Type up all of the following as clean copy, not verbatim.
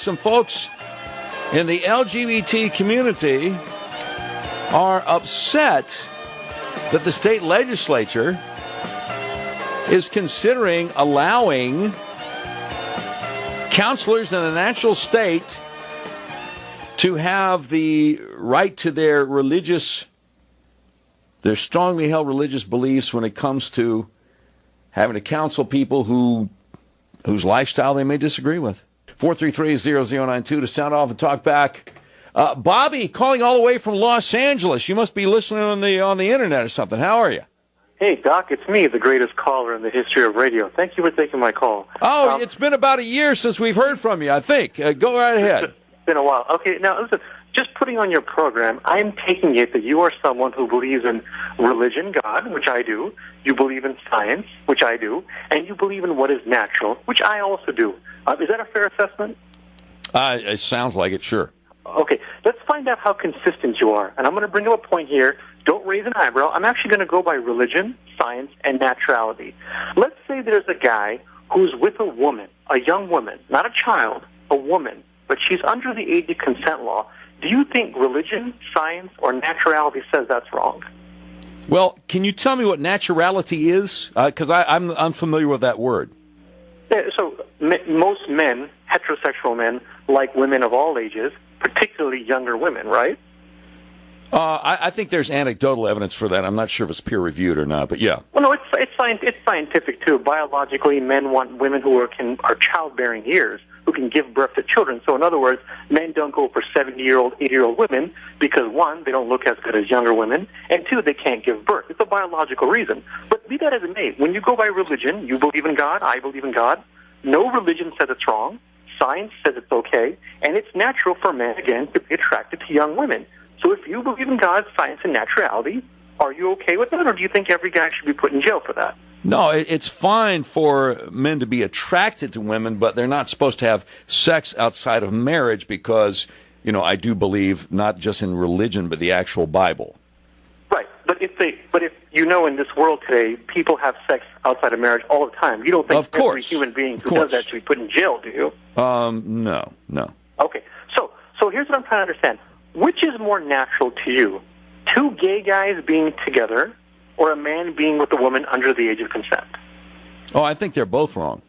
some folks in the LGBT community are upset that the state legislature is considering allowing counselors in the natural state to have the right to their strongly held religious beliefs when it comes to having to counsel people whose lifestyle they may disagree with. 433-0092 to sound off and talk back. Bobby, calling all the way from Los Angeles. You must be listening on the internet or something. How are you? Hey, Doc, it's me, the greatest caller in the history of radio. Thank you for taking my call. Oh, it's been about a year since we've heard from you, I think. Go right ahead. It's been a while. Okay, now listen, just putting on your program, I'm taking it that you are someone who believes in religion, God, which I do. You believe in science, which I do. And you believe in what is natural, which I also do. Is that a fair assessment? It sounds like it, sure. Okay, let's find out how consistent you are. And I'm going to bring up a point here. Don't raise an eyebrow. I'm actually going to go by religion, science, and naturality. Let's say there's a guy who's with a woman, a young woman, not a child, a woman, but she's under the age of consent law. Do you think religion, science, or naturality says that's wrong? Well, can you tell me what naturality is? Because I'm unfamiliar with that word. Yeah, so most men, heterosexual men, like women of all ages, particularly younger women, right? I think there's anecdotal evidence for that. I'm not sure if it's peer-reviewed or not, but yeah. Well, no, it's scientific, too. Biologically, men want women who are childbearing years, who can give birth to children. So, in other words, men don't go for 70-year-old, 80-year-old women because, one, they don't look as good as younger women, and two, they can't give birth. It's a biological reason. But be that as it may, when you go by religion, you believe in God, I believe in God. No religion says it's wrong. Science says it's okay. And it's natural for men, again, to be attracted to young women. So if you believe in God, science, and naturality, are you okay with that, or do you think every guy should be put in jail for that? No, it's fine for men to be attracted to women, but they're not supposed to have sex outside of marriage because, I do believe not just in religion, but the actual Bible. Right, but if in this world today, people have sex outside of marriage all the time. You don't think every human being who does that should be put in jail, do you? No. Okay, so here's what I'm trying to understand. Which is more natural to you? Two gay guys being together or a man being with a woman under the age of consent? Oh, I think they're both wrong.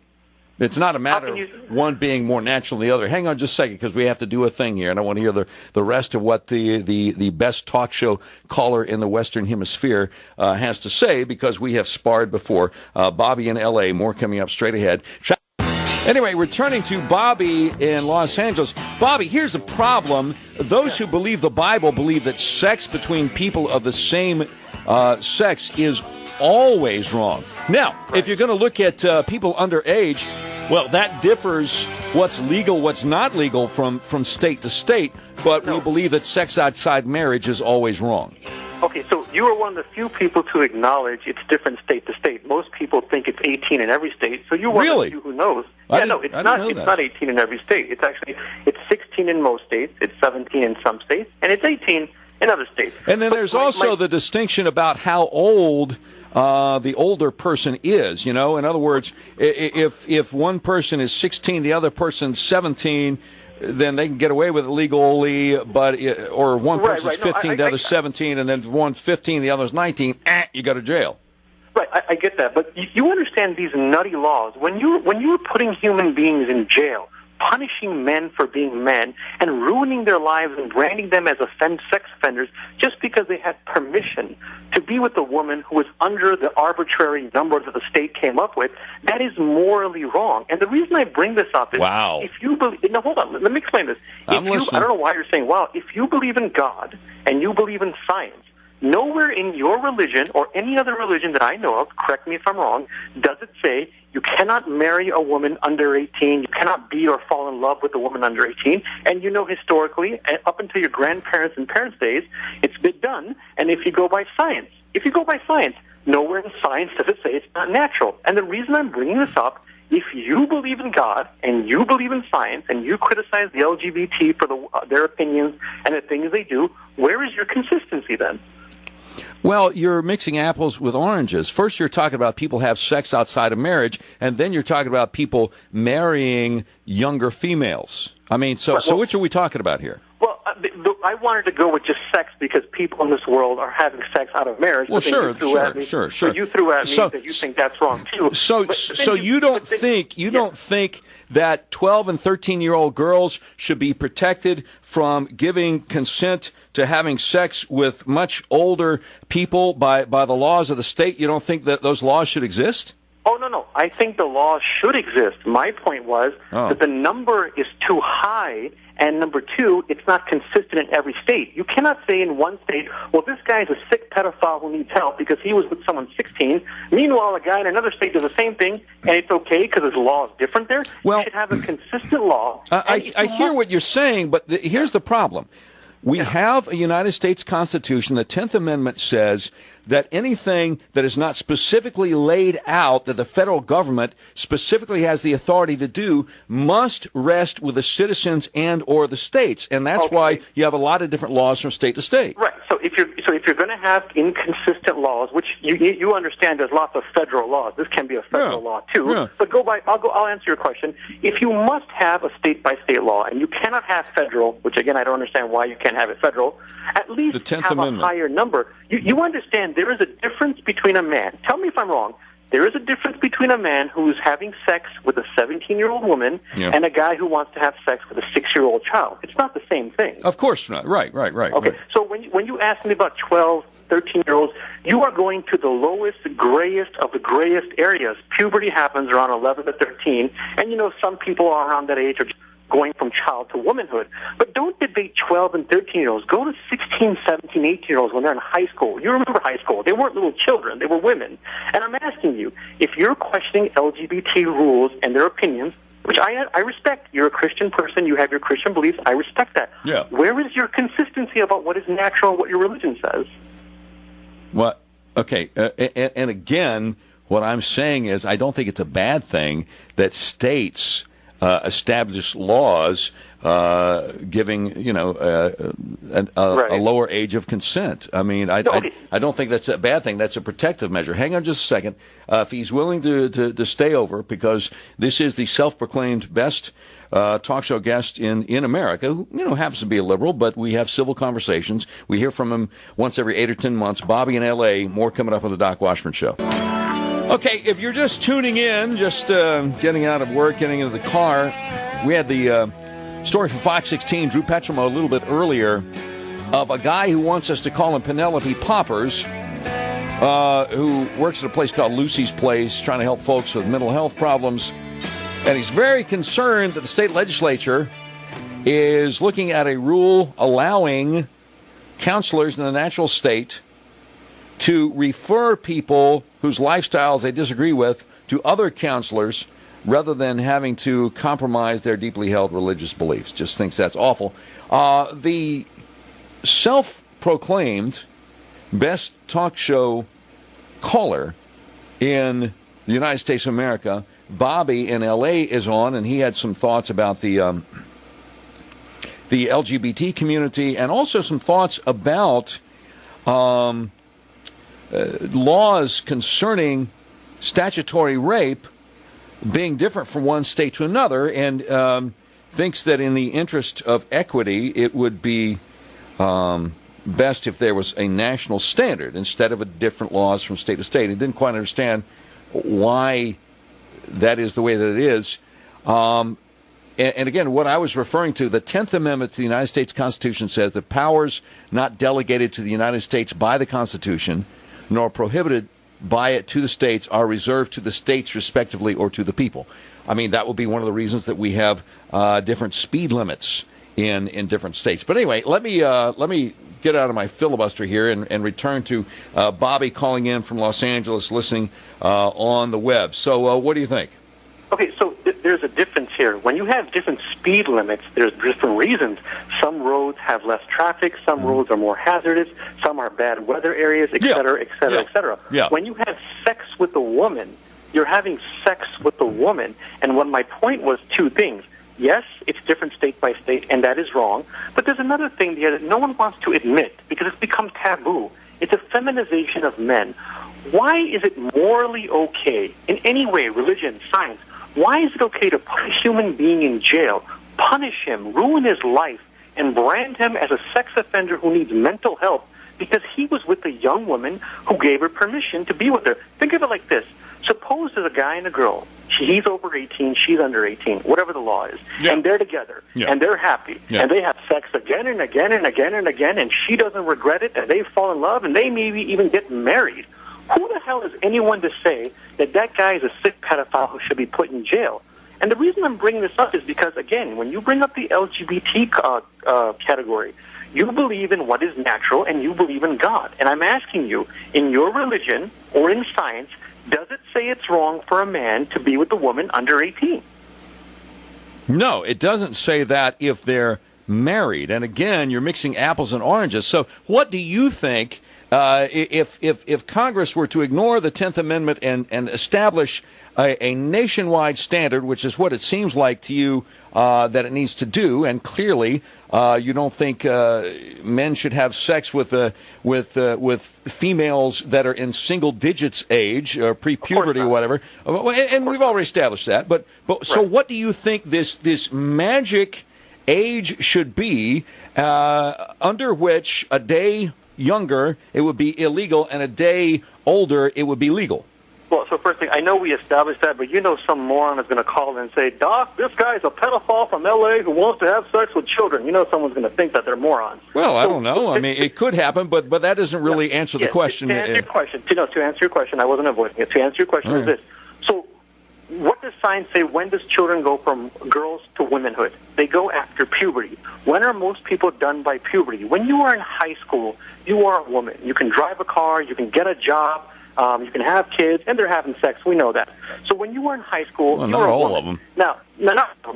It's not a matter of one being more natural than the other. Hang on just a second, because we have to do a thing here, and I want to hear the rest of what the best talk show caller in the Western Hemisphere has to say, because we have sparred before. Bobby in L.A., more coming up straight ahead. Anyway, returning to Bobby in Los Angeles. Bobby, here's the problem. Those who believe the Bible believe that sex between people of the same sex is always wrong. Now, if you're going to look at people underage, well, that differs what's legal, what's not legal from state to state, but we believe that sex outside marriage is always wrong. Okay, so you are one of the few people to acknowledge it's different state to state. Most people think it's 18 in every state, so you're one of the few who knows. It's not 18 in every state. It's 16 in most states, it's 17 in some states, and it's 18 in other states. And then there's also the distinction about how old the older person is. In other words, if one person is 16, the other person's 17, then they can get away with it legally, or one person's 15, the other's 17, and then if one's 15, the other's 19, you go to jail. Right, I get that, but you understand these nutty laws. When you're putting human beings in jail, punishing men for being men, and ruining their lives and branding them as sex offenders just because they had permission to be with a woman who was under the arbitrary number that the state came up with, that is morally wrong. And the reason I bring this up is, if you believe... No, hold on, let me explain this. I don't know why you're saying, wow, if you believe in God and you believe in science, nowhere in your religion or any other religion that I know of, correct me if I'm wrong, does it say you cannot marry a woman under 18, you cannot be or fall in love with a woman under 18, and historically, up until your grandparents' and parents' days, it's been done, and if you go by science, nowhere in science does it say it's not natural. And the reason I'm bringing this up, if you believe in God and you believe in science and you criticize the LGBT for their opinions and the things they do, where is your consistency then? Well, you're mixing apples with oranges. First, you're talking about people have sex outside of marriage, and then you're talking about people marrying younger females. I mean, so which are we talking about here? Well, I wanted to go with just sex because people in this world are having sex out of marriage. Well, sure. You threw at me that you think that's wrong too. So you don't think that 12 and 13-year-old girls should be protected from giving consent to having sex with much older people by the laws of the state? You don't think that those laws should exist? Oh, no. I think the law should exist. My point was that the number is too high, and number two, it's not consistent in every state. You cannot say in one state, well, this guy's a sick pedophile who needs help because he was with someone 16. Meanwhile, a guy in another state does the same thing, and it's okay because his law is different there. Well, you should have a consistent law. I hear what you're saying, but here's the problem. We have a United States Constitution. The 10th Amendment says that anything that is not specifically laid out that the federal government specifically has the authority to do must rest with the citizens and or the states. And that's why you have a lot of different laws from state to state. Right. So if you're going to have inconsistent laws, which you understand there's lots of federal laws. This can be a federal law too. Yeah. But I'll answer your question. If you must have a state by state law and you cannot have federal, which again I don't understand why you can't have it federal, at least the 10th have Amendment. A higher number. You understand there is a difference between a man. Tell me if I'm wrong. There is a difference between a man who's having sex with a 17-year-old woman and a guy who wants to have sex with a 6-year-old child. It's not the same thing. Of course not. Right. Okay, right. So when you ask me about 12, 13-year-olds, you are going to the lowest, grayest of the grayest areas. Puberty happens around 11 to 13, and some people around that age are just going from child to womanhood. But don't debate 12 and 13-year-olds. Go to 16, 17, 18-year-olds when they're in high school. You remember high school. They weren't little children. They were women. And I'm asking you, if you're questioning LGBT rules and their opinions, which I respect. You're a Christian person. You have your Christian beliefs. I respect that. Yeah. Where is your consistency about what is natural and what your religion says? What? Okay. And again, what I'm saying is I don't think it's a bad thing that states establish laws giving a lower age of consent. I mean, I don't think that's a bad thing. That's a protective measure. Hang on just a second. If he's willing to stay over, because this is the self-proclaimed best talk show guest in America, who happens to be a liberal, but we have civil conversations. We hear from him once every 8 or 10 months. Bobby in L.A. More coming up on the Doc Washburn Show. Okay, if you're just tuning in, just getting out of work, getting into the car, we had the story from Fox 16, Drew Petrimo, a little bit earlier, of a guy who wants us to call him Penelope Poppers, who works at a place called Lucy's Place, trying to help folks with mental health problems. And he's very concerned that the state legislature is looking at a rule allowing counselors in the natural state to refer people whose lifestyles they disagree with to other counselors rather than having to compromise their deeply held religious beliefs. Just thinks that's awful. The self-proclaimed best talk show caller in the United States of America, Bobby in L.A., is on, and he had some thoughts about the LGBT community and also some thoughts about laws concerning statutory rape being different from one state to another, and thinks that in the interest of equity, it would be best if there was a national standard instead of a different laws from state to state. He didn't quite understand why that is the way that it is. And again, what I was referring to, the 10th Amendment to the United States Constitution says that powers not delegated to the United States by the Constitution nor prohibited by it to the states are reserved to the states respectively or to the people. I mean, that would be one of the reasons that we have different speed limits in different states. But anyway, let me get out of my filibuster here and return to Bobby calling in from Los Angeles, listening on the web. So what do you think? Okay, so there's a difference here. When you have different speed limits, there's different reasons. Some roads have less traffic, some roads are more hazardous, some are bad weather areas, et cetera, et cetera, et cetera. Yeah. When you have sex with a woman, you're having sex with a woman. And what my point was, two things. Yes, it's different state by state, and that is wrong. But there's another thing here that no one wants to admit because it's become taboo. It's a feminization of men. Why is it morally okay, in any way, religion, science, why is it okay to put a human being in jail, punish him, ruin his life, and brand him as a sex offender who needs mental help because he was with a young woman who gave her permission to be with her. Think of it like this. Suppose there's a guy and a girl. He's over 18, she's under 18, whatever the law is. Yeah. And they're together, and they're happy, and they have sex again and again and again and again, and she doesn't regret it, and they fall in love, and they maybe even get married. Who the hell is anyone to say that that guy is a sick pedophile who should be put in jail? And the reason I'm bringing this up is because, again, when you bring up the LGBT category, you believe in what is natural and you believe in God. And I'm asking you, in your religion or in science, does it say it's wrong for a man to be with a woman under 18? No, it doesn't say that if they're married. And again, you're mixing apples and oranges. So what do you think if Congress were to ignore the 10th Amendment and establish a nationwide standard, which is what it seems like to you that it needs to do, and clearly you don't think men should have sex with females that are in single digits age or pre-puberty or whatever, and we've already established that. But so what do you think this magic age should be under which a day younger it would be illegal and a day older it would be legal? Well, so first thing, I know we established that, but you know some moron is going to call in and say, Doc, this guy's a pedophile from L.A. who wants to have sex with children. You know someone's going to think that they're morons. Well, I don't know. I mean, it could happen, but that doesn't really answer the question. To answer your question, I wasn't avoiding it. To answer your question is this. So what does science say? When does children go from girls to womanhood? They go after puberty. When are most people done by puberty? When you are in high school, you are a woman. You can drive a car. You can get a job. You can have kids, and they're having sex. We know that. So when you were in high school, well, you're not a all woman. of them.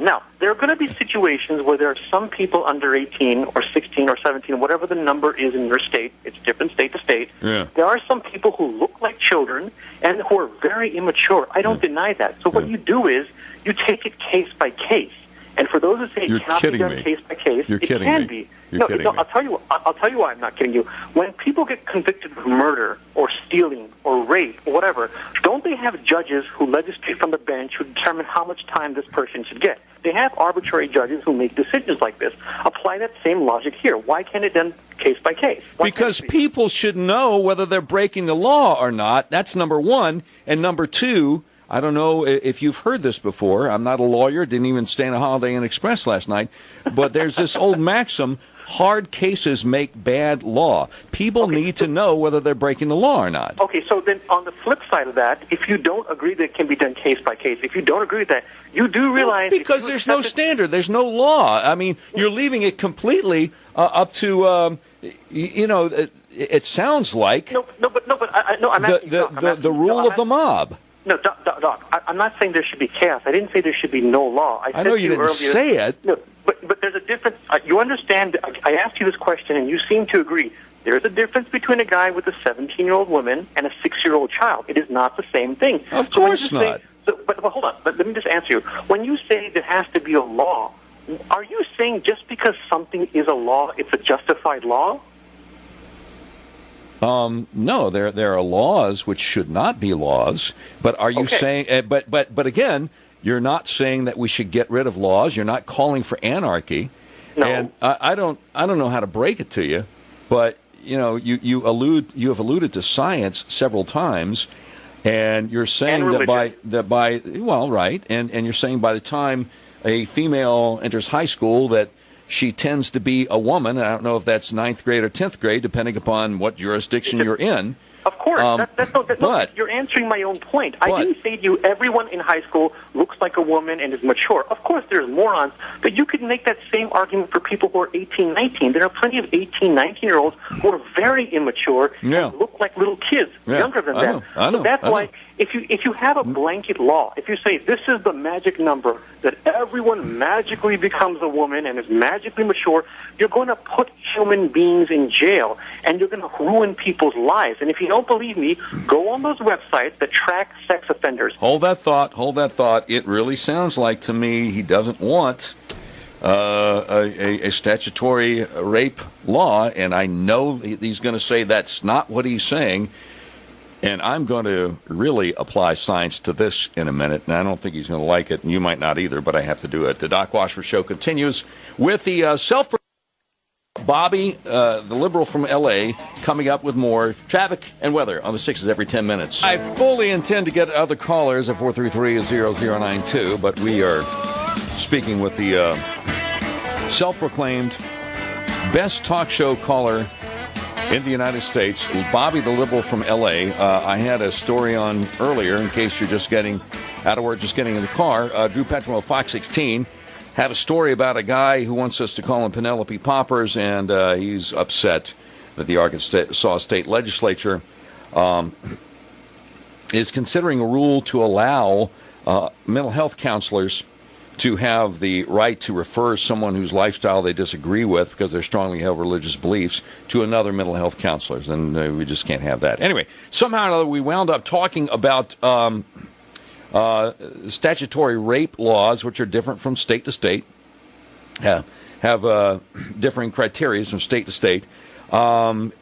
Now, there are going to be situations where there are some people under 18 or 16 or 17, whatever the number is in your state. It's different state to state. Yeah. There are some people who look like children and who are very immature. I don't deny that. So what you do is you take it case by case. And for those who say it cannot be done case by case, it can be. No, I'll tell you why I'm not kidding you. When people get convicted of murder or stealing or rape or whatever, don't they have judges who legislate from the bench who determine how much time this person should get? They have arbitrary judges who make decisions like this. Apply that same logic here. Why can't it done case by case? Because people should know whether they're breaking the law or not. That's number one. And number two, I don't know if you've heard this before. I'm not a lawyer, didn't even stay in a Holiday Inn Express last night. But there's this old maxim, hard cases make bad law. People need to know whether they're breaking the law or not. Okay, so then on the flip side of that, if you don't agree that it can be done case by case, if you don't agree with that, you do realize... Because there's no standard. There's no law. I mean, you're leaving it completely up to, it sounds like... I'm asking the rule of the mob. No, Doc, I'm not saying there should be chaos. I didn't say there should be no law. I know you didn't say it. No, but there's a difference. You understand, I asked you this question, and you seem to agree. There's a difference between a guy with a 17-year-old woman and a 6-year-old child. It is not the same thing. Of course not. But hold on. But let me just answer you. When you say there has to be a law, are you saying just because something is a law, it's a justified law? No, there are laws which should not be laws. But are you saying? But again, you're not saying that we should get rid of laws. You're not calling for anarchy. No. And I don't know how to break it to you, but you have alluded to science several times, and you're saying and you're saying by the time a female enters high school that she tends to be a woman. I don't know if that's 9th grade or 10th grade, depending upon what jurisdiction you're in. Of course. You're answering my own point. I didn't say to you everyone in high school looks like a woman and is mature. Of course there's morons, but you could make that same argument for people who are 18, 19. There are plenty of 18, 19-year-olds who are very immature and look like little kids, younger than them. So that's why if you have a blanket law, if you say this is the magic number that everyone magically becomes a woman and is magically mature, you're going to put human beings in jail and you're going to ruin people's lives. And if you don't believe me, go on those websites that track sex offenders. Hold that thought. It really sounds like to me he doesn't want a statutory rape law, and I know he's going to say that's not what he's saying. And I'm going to really apply science to this in a minute, and I don't think he's going to like it, and you might not either, but I have to do it. The Doc Washburn Show continues with the Bobby, the liberal from L.A., coming up with more traffic and weather on the 6s every 10 minutes. I fully intend to get other callers at 433-0092, but we are speaking with the self-proclaimed best talk show caller in the United States, Bobby the liberal from L.A. I had a story on earlier, in case you're just getting out of work, just getting in the car. Drew Petrol, Fox 16, had a story about a guy who wants us to call him Penelope Poppers, and he's upset that the Arkansas State Legislature is considering a rule to allow mental health counselors to have the right to refer someone whose lifestyle they disagree with because they're strongly held religious beliefs to another mental health counselors, and we just can't have that. Anyway, somehow or another we wound up talking about statutory rape laws, which are different from state to state, have differing criteria from state to state, and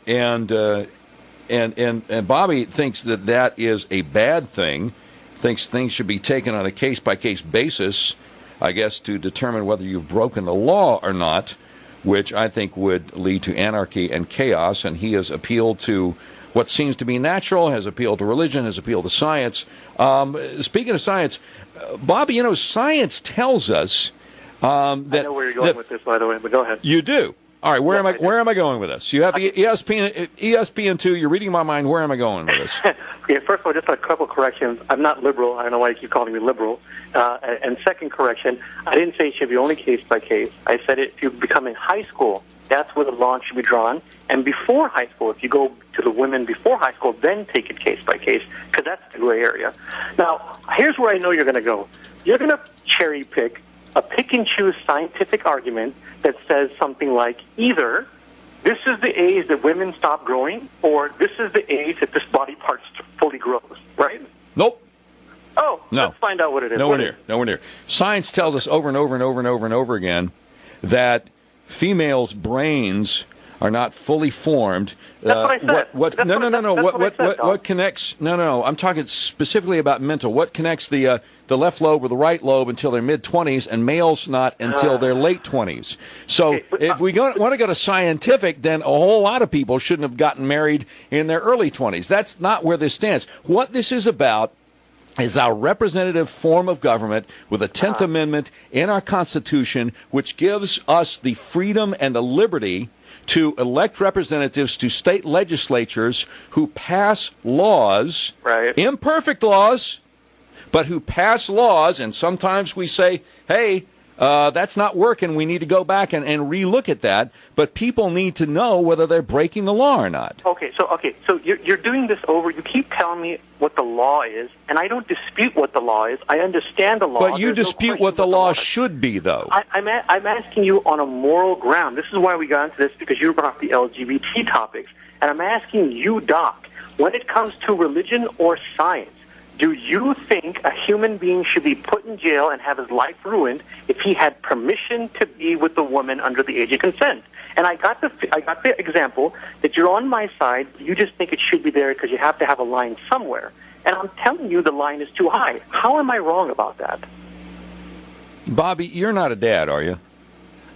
Bobby thinks that is a bad thing, thinks things should be taken on a case-by-case basis, I guess, to determine whether you've broken the law or not, which I think would lead to anarchy and chaos. And he has appealed to what seems to be natural, has appealed to religion, has appealed to science. Speaking of science, Bobby, science tells us that... I know where you're going with this, by the way, but go ahead. You do? All right, where am I going with this? You have ESPN2, you're reading my mind. Where am I going with this? Okay, first of all, just a couple corrections. I'm not liberal. I don't know why you keep calling me liberal. And second correction, I didn't say it should be only case by case. I said if you become in high school, that's where the line should be drawn. And before high school, if you go to the women before high school, then take it case by case, because that's the gray area. Now, here's where I know you're going to go. You're going to cherry pick a pick-and-choose scientific argument that says something like either this is the age that women stop growing or this is the age that this body part fully grows, right? Nope. Oh, no. Let's find out what it is. Nowhere near. Science tells us over and over and over and over and over again that females' brains are not fully formed. That's what I said. What connects? No. I'm talking specifically about mental. What connects the left lobe with the right lobe until their mid-20s, and males not until their late 20s. So if we want to go to scientific, then a whole lot of people shouldn't have gotten married in their early 20s. That's not where this stands. What this is about is our representative form of government with a 10th Amendment in our Constitution, which gives us the freedom and the liberty to elect representatives to state legislatures who pass laws, right, imperfect laws, but who pass laws, and sometimes we say, hey, that's not working, we need to go back and relook at that, but people need to know whether they're breaking the law or not. Okay, so you're doing this over, you keep telling me what the law is, and I don't dispute what the law is, I understand the law. But you dispute what the law should be, though. I'm asking you on a moral ground. This is why we got into this, because you brought up the LGBT topics, and I'm asking you, Doc, when it comes to religion or science, do you think a human being should be put in jail and have his life ruined if he had permission to be with a woman under the age of consent? And I got the example that you're on my side. You just think it should be there because you have to have a line somewhere. And I'm telling you the line is too high. How am I wrong about that? Bobby, you're not a dad, are you?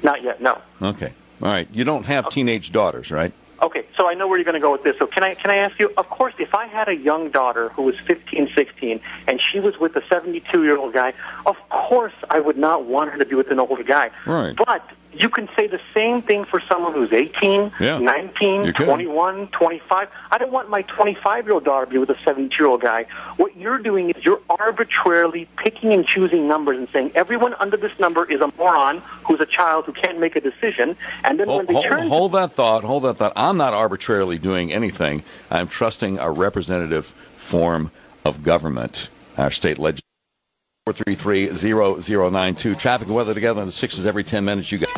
Not yet, no. Okay. All right. You don't have teenage daughters, right? Okay, so I know where you're going to go with this. So can I ask you, of course, if I had a young daughter who was 15, 16, and she was with a 72-year-old guy, of course I would not want her to be with an older guy. Right. But you can say the same thing for someone who's 18, 19, 21, 25. I don't want my 25-year-old daughter to be with a 72-year-old guy. What you're doing is you're arbitrarily picking and choosing numbers and saying everyone under this number is a moron who's a child who can't make a decision. And then when they turn... Hold that thought. I'm not arbitrarily doing anything. I'm trusting a representative form of government, our state legislature. 433-0092. Traffic and weather together on the 6s every 10 minutes. You got.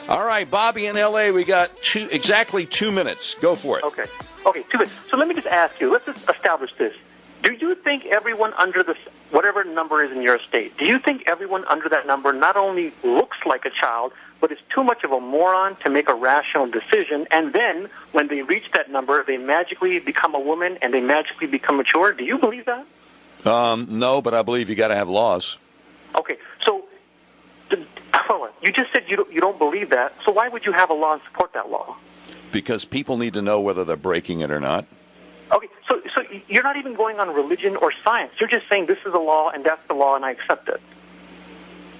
All right, Bobby in L.A., we got exactly 2 minutes. Go for it. Okay, 2 minutes. So let me just ask you, let's just establish this. Do you think everyone under the whatever number is in your state, do you think everyone under that number not only looks like a child, but is too much of a moron to make a rational decision, and then when they reach that number, they magically become a woman and they magically become mature? Do you believe that? No, but I believe you got to have laws. Okay, so you just said you don't believe that, so why would you have a law and support that law? Because people need to know whether they're breaking it or not. Okay, so you're not even going on religion or science. You're just saying this is the law and that's the law and I accept it.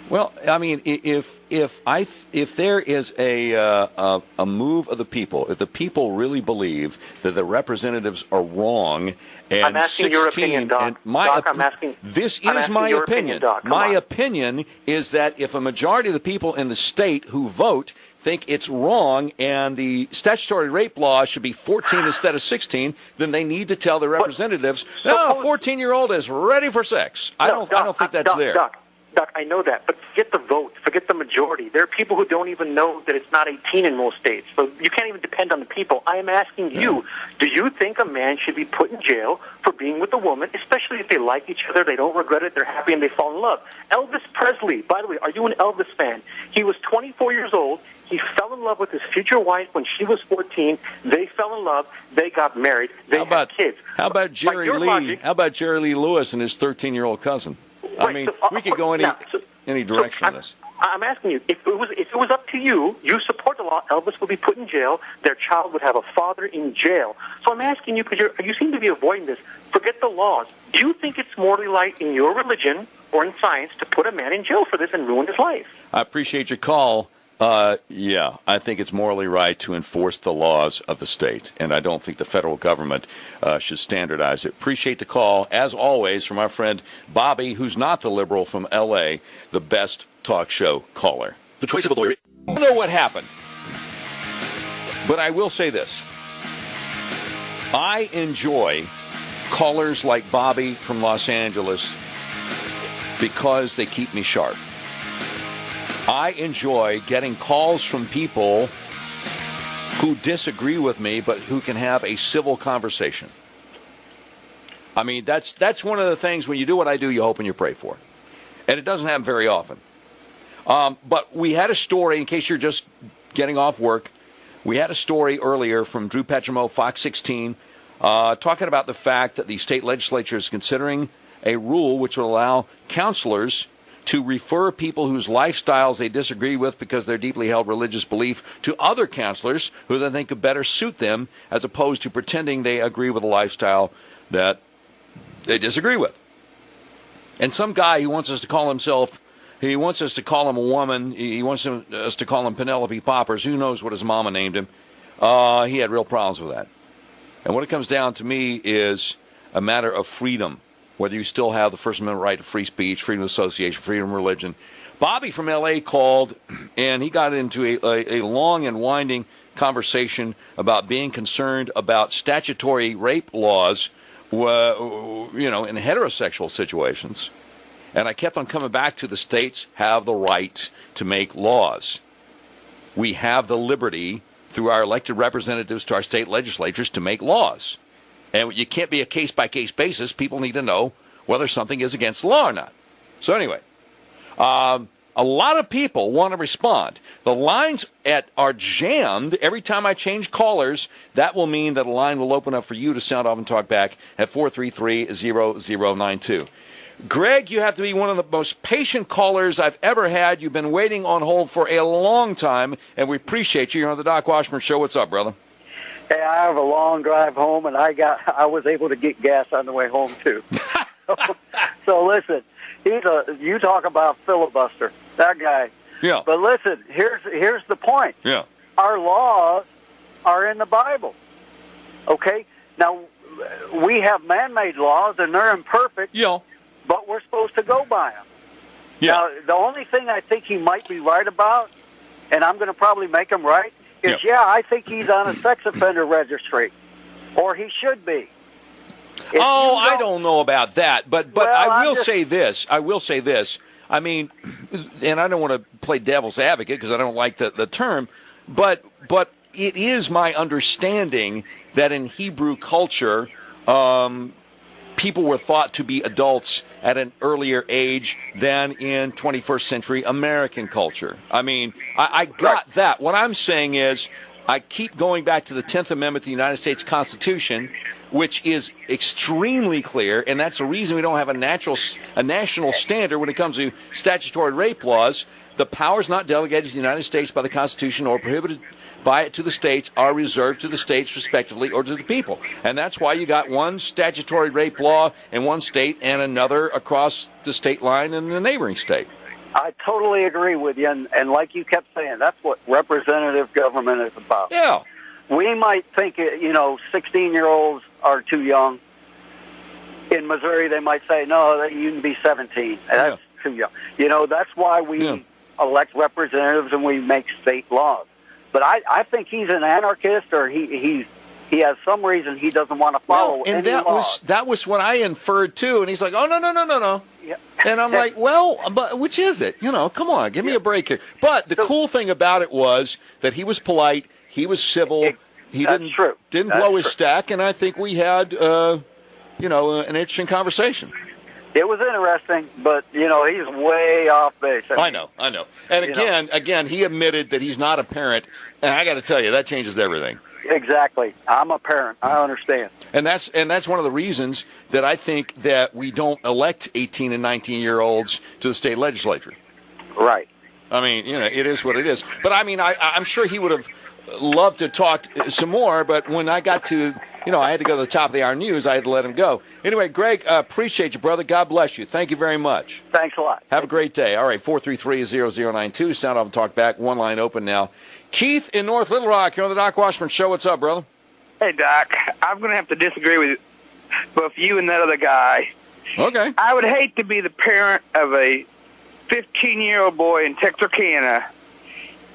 Well, I mean, if there is a move of the people, if the people really believe that the representatives are wrong, and I'm asking 16, your opinion, Doc. and my Doc, I'm asking. This I'm is asking my your opinion. Doc. My on. opinion is that if a majority of the people in the state who vote think it's wrong and the statutory rape law should be 14 instead of 16, then they need to tell their representatives, no, a 14-year-old is ready for sex. I don't think that's there. Doc, I know that, but forget the vote, forget the majority. There are people who don't even know that it's not 18 in most states, so you can't even depend on the people. I am asking you, do you think a man should be put in jail for being with a woman, especially if they like each other, they don't regret it, they're happy, and they fall in love? Elvis Presley, by the way, are you an Elvis fan? He was 24 years old. He fell in love with his future wife when she was 14. They fell in love. They got married. They had kids. How about Jerry Lee? How about Jerry Lee Lewis and his 13-year-old cousin? I mean, we could go any direction on this. I'm asking you, if it was up to you, you support the law, Elvis would be put in jail, their child would have a father in jail. So I'm asking you, because you seem to be avoiding this, forget the laws. Do you think it's morally right in your religion or in science to put a man in jail for this and ruin his life? I appreciate your call. Yeah, I think it's morally right to enforce the laws of the state, and I don't think the federal government should standardize it. Appreciate the call, as always, from our friend Bobby, who's not the liberal from L.A., the best talk show caller. The choice of a lawyer. I don't know what happened, but I will say this. I enjoy callers like Bobby from Los Angeles because they keep me sharp. I enjoy getting calls from people who disagree with me, but who can have a civil conversation. I mean, that's one of the things when you do what I do, you hope and you pray for. And it doesn't happen very often. But we had a story, in case you're just getting off work, we had a story earlier from Drew Petrimo, Fox 16, talking about the fact that the state legislature is considering a rule which would allow counselors to refer people whose lifestyles they disagree with because they're deeply held religious belief to other counselors who they think could better suit them, as opposed to pretending they agree with a lifestyle that they disagree with. And some guy who wants us to call himself, he wants us to call him a woman, he wants us to call him Penelope Poppers, who knows what his mama named him, he had real problems with that. And what it comes down to me is a matter of freedom. Whether you still have the First Amendment right to free speech, freedom of association, freedom of religion. Bobby from L.A. called, and he got into a long and winding conversation about being concerned about statutory rape laws, in heterosexual situations. And I kept on coming back to the states have the right to make laws. We have the liberty, through our elected representatives to our state legislatures, to make laws. And you can't be a case-by-case basis. People need to know whether something is against the law or not. So anyway, a lot of people want to respond. The lines are jammed. Every time I change callers, that will mean that a line will open up for you to sound off and talk back at 433-0092. Greg, you have to be one of the most patient callers I've ever had. You've been waiting on hold for a long time, and we appreciate you. You're on the Doc Washburn Show. What's up, brother? Hey, I have a long drive home, and I was able to get gas on the way home too. So listen, you talk about filibuster, that guy. Yeah. But listen, here's the point. Yeah. Our laws are in the Bible. Okay. Now we have man-made laws, and they're imperfect. Yeah. But we're supposed to go by them. Yeah. Now the only thing I think he might be right about, and I'm going to probably make him right, is, I think he's on a sex offender registry, or he should be. I don't know about that, but I will say this. I mean, and I don't want to play devil's advocate because I don't like the term, but it is my understanding that in Hebrew culture, people were thought to be adults at an earlier age than in 21st century American culture. I mean, I got that. What I'm saying is I keep going back to the 10th Amendment to the United States Constitution, which is extremely clear, and that's the reason we don't have a national standard when it comes to statutory rape laws. The powers not delegated to the United States by the Constitution or prohibited by it to the states are reserved to the states respectively or to the people. And that's why you got one statutory rape law in one state and another across the state line in the neighboring state. I totally agree with you, and like you kept saying, that's what representative government is about. Yeah. We might think, 16-year-olds are too young. In Missouri, they might say, no, you can be 17. That's too young. That's why we elect representatives and we make state laws. But I think he's an anarchist, or he has some reason he doesn't want to follow any laws. That was what I inferred too. And he's like, oh, no. Yeah. And I'm like, well, but which is it? Come on, give me a break here. But the cool thing about it was that he was polite, he was civil, he didn't blow his stack, and I think we had, an interesting conversation. It was interesting, but, he's way off base. I know. And again, he admitted that he's not a parent, and I got to tell you, that changes everything. Exactly. I'm a parent. I understand. And that's one of the reasons that I think that we don't elect 18 and 19-year-olds to the state legislature. Right. I mean, it is what it is. But, I mean, I'm sure he would have loved to talk some more, but when I got to, I had to go to the top of the hour news, I had to let him go. Anyway, Greg, appreciate you, brother. God bless you. Thank you very much. Thanks a lot. Have a great day. All right, 433-0092. Sound off and talk back. One line open now. Keith in North Little Rock, you're on the Doc Washburn Show. What's up, brother? Hey, Doc. I'm going to have to disagree with both you and that other guy. Okay. I would hate to be the parent of a 15-year-old boy in Texarkana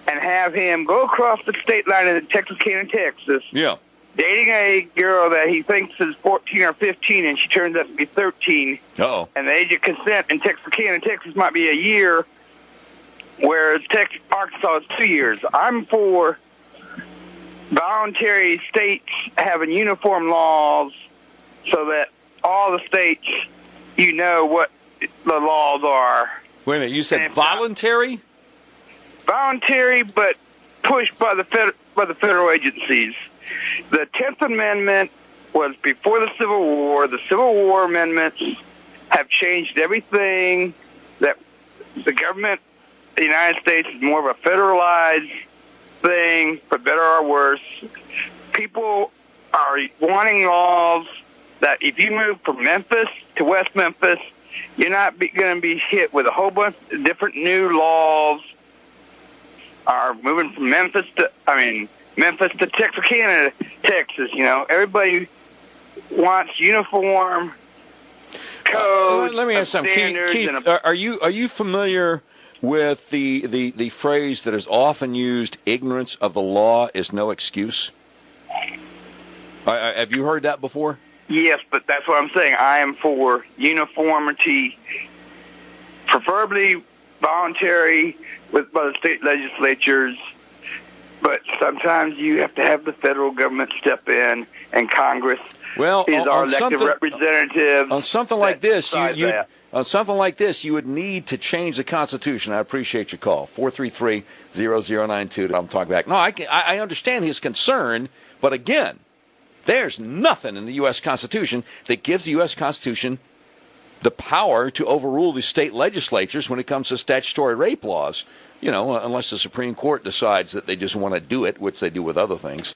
and have him go across the state line in Texarkana, Texas, dating a girl that he thinks is 14 or 15, and she turns out to be 13. Uh-oh. And the age of consent in Texarkana, Texas might be a year, whereas Arkansas is 2 years. I'm for voluntary states having uniform laws so that all the states, what the laws are. Wait a minute, you said voluntary? Voluntary, but pushed by the federal agencies. The 10th Amendment was before the Civil War. The Civil War amendments have changed everything. That the government, the United States, is more of a federalized thing, for better or worse. People are wanting laws that if you move from Memphis to West Memphis, you're not going to be hit with a whole bunch of different new laws. Are moving from Memphis to Texarkana, Texas. Everybody wants uniform codes. Let me ask something, Keith. Are you familiar with the phrase that is often used? Ignorance of the law is no excuse. Have you heard that before? Yes, but that's what I'm saying. I am for uniformity, preferably voluntary by the state legislatures, but sometimes you have to have the federal government step in, and Congress is our elected representative. On something like this, you would need to change the Constitution. I appreciate your call. 433-0092. I'm talking back. No, I understand his concern, but again, there's nothing in the U.S. Constitution that gives the U.S. Constitution the power to overrule the state legislatures when it comes to statutory rape laws, unless the Supreme Court decides that they just want to do it, which they do with other things.